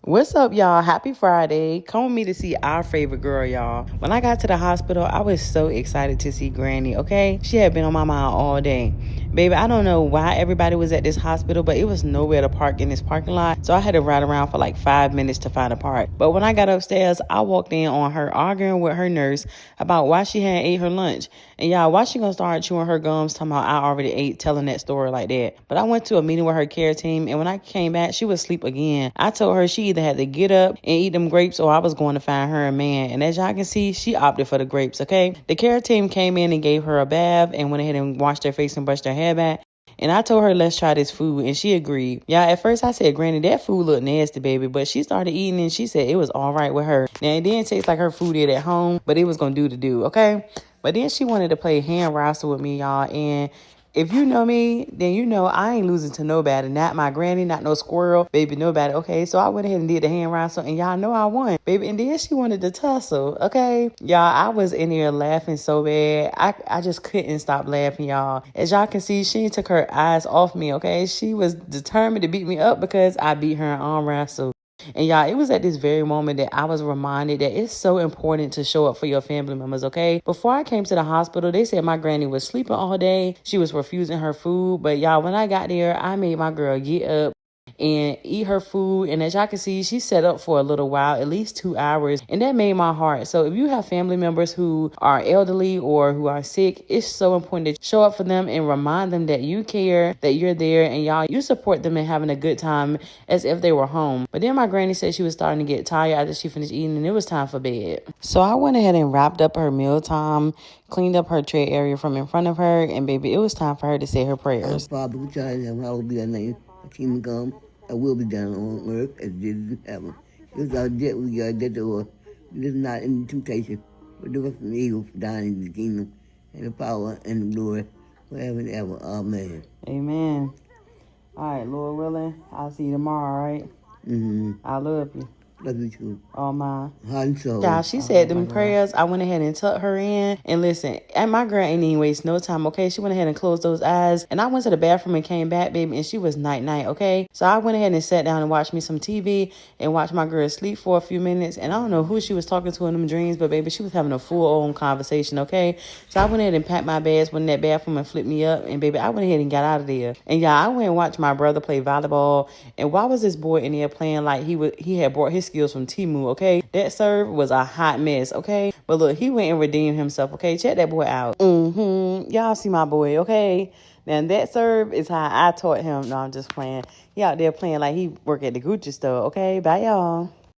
What's up, y'all? Happy Friday. Come with me to see our favorite girl, y'all. When I got to the hospital, I was so excited to see Granny, okay? She had been on my mind all day. Baby, I don't know why everybody was at this hospital, but it was nowhere to park in this parking lot. So I had to ride around for like 5 minutes to find a park. But when I got upstairs, I walked in on her arguing with her nurse about why she hadn't ate her lunch. And y'all, why she gonna start chewing her gums talking about I already ate, telling that story like that. But I went to a meeting with her care team, and when I came back, she was asleep again. I told her she either had to get up and eat them grapes or I was going to find her a man. And as y'all can see, she opted for the grapes, okay? The care team came in and gave her a bath and went ahead and washed her face and brushed her hair back. And I told her, let's try this food, and she agreed. Y'all, at first I said, Granny, that food looked nasty, baby, but she started eating and she said it was all right with her. Now, it didn't taste like her food did at home, but it was going to do, okay? But then she wanted to play hand wrestle with me, y'all, and if you know me, then you know I ain't losing to nobody. Not my granny, not no squirrel, baby, nobody. Okay, so I went ahead and did the hand wrestle, and y'all know I won, baby. And then she wanted to tussle, okay? Y'all, I was in here laughing so bad. I just couldn't stop laughing, y'all. As y'all can see, she took her eyes off me, okay? She was determined to beat me up because I beat her in arm wrestle. And y'all, it was at this very moment that I was reminded that it's so important to show up for your family members, okay? Before I came to the hospital, they said my granny was sleeping all day. She was refusing her food. But y'all, when I got there, I made my girl get up and eat her food. And as y'all can see, she sat up for a little while, at least 2 hours. And that made my heart. So if you have family members who are elderly or who are sick, it's so important to show up for them and remind them that you care, that you're there, and y'all, you support them in having a good time as if they were home. But then my granny said she was starting to get tired after she finished eating and it was time for bed. So I went ahead and wrapped up her mealtime, cleaned up her tray area from in front of her, and baby, it was time for her to say her prayers. Father, which art in heaven, hallowed be thy name. Thy kingdom come, thy will be done on earth as it is in heaven. Give us our debt, we are debt to us. Lead us not into temptation, but deliver us from evil. For thine is the kingdom, and the power, and the glory, forever and ever. Amen. Amen. All right, Lord willing, I'll see you tomorrow, all right? I love you. Love you too. Oh, my. Heart and soul. Y'all, she said them prayers. I went ahead and tucked her in. And listen, and my girl ain't even waste no time, okay? She went ahead and closed those eyes. And I went to the bathroom and came back, baby, and she was night-night, okay? So I went ahead and sat down and watched me some TV and watched my girl sleep for a few minutes. And I don't know who she was talking to in them dreams, but baby, she was having a full-on conversation, okay? So I went ahead and packed my bags, went in that bathroom and flipped me up. And baby, I went ahead and got out of there. And yeah, I went and watched my brother play volleyball. And why was this boy in there playing like he had brought his skills from Temu, okay? That serve was a hot mess, okay? But look, he went and redeemed himself, okay? Check that boy out. Y'all see my boy, okay? Now, that serve is how I taught him. No, I'm just playing. He out there playing like he work at the Gucci store, okay? Bye, y'all.